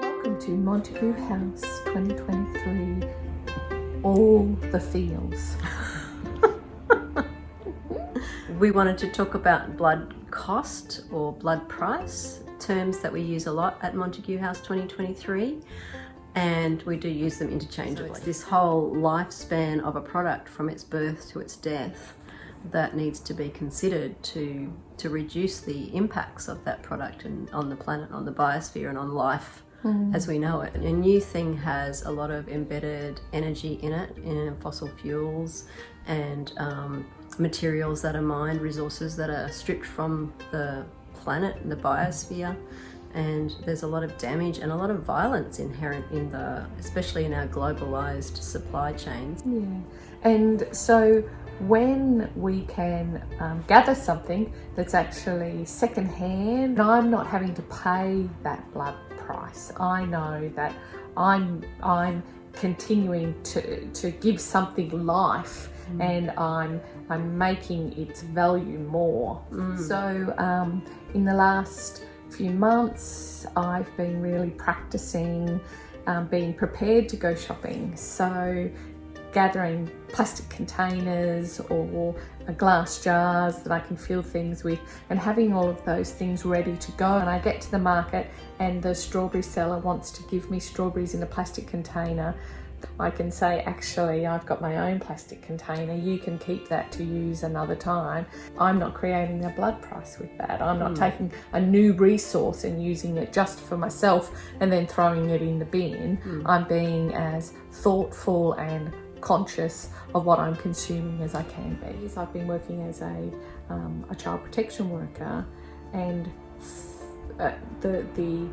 Welcome to Montague House 2023, all the feels. We wanted to talk about blood cost or blood price, terms that we use a lot at Montague House 2023, and we do use them interchangeably. So it's this whole lifespan of a product from its birth to its death that needs to be considered to reduce the impacts of that product and on the planet, on the biosphere, and on life as we know it. A new thing has a lot of embedded energy in it, in fossil fuels and materials that are mined, resources that are stripped from the planet and the biosphere, and there's a lot of damage and a lot of violence inherent in especially in our globalized supply chains. Yeah, and so when we can gather something that's actually secondhand, I'm not having to pay that blood price. I know that I'm continuing to give something life, and I'm making its value more. So in the last few months, I've been really practicing being prepared to go shopping. So gathering plastic containers or glass jars that I can fill things with, and having all of those things ready to go. And I get to the market and the strawberry seller wants to give me strawberries in a plastic container. I can say, actually, I've got my own plastic container, you can keep that to use another time. I'm not creating a blood price with that. I'm not taking a new resource and using it just for myself and then throwing it in the bin. I'm being as thoughtful and conscious of what I'm consuming as I can be. I've been working as a child protection worker, and the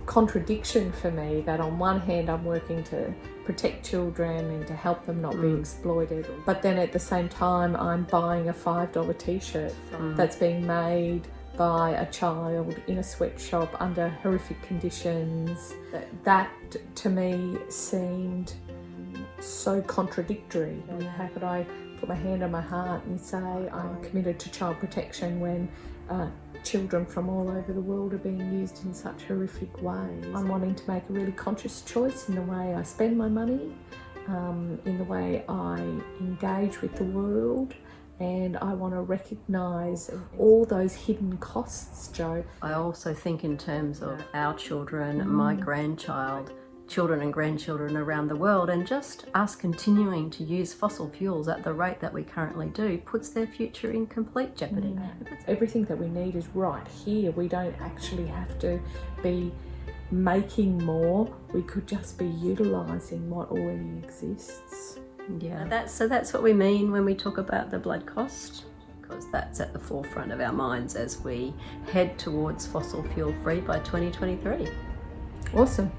contradiction for me that on one hand I'm working to protect children and to help them not be exploited, but then at the same time I'm buying a $5 t-shirt that's being made by a child in a sweatshop under horrific conditions. That to me seemed so contradictory. How could I put my hand on my heart and say I'm committed to child protection when children from all over the world are being used in such horrific ways? I'm wanting to make a really conscious choice in the way I spend my money, in the way I engage with the world, and I want to recognise all those hidden costs, Jo. I also think in terms of our children, my grandchild, children and grandchildren around the world, and just us continuing to use fossil fuels at the rate that we currently do puts their future in complete jeopardy. Everything that we need is right here. We don't actually have to be making more. We could just be utilising what already exists. Yeah, that's what we mean when we talk about the blood cost, because that's at the forefront of our minds as we head towards fossil fuel free by 2023. Awesome.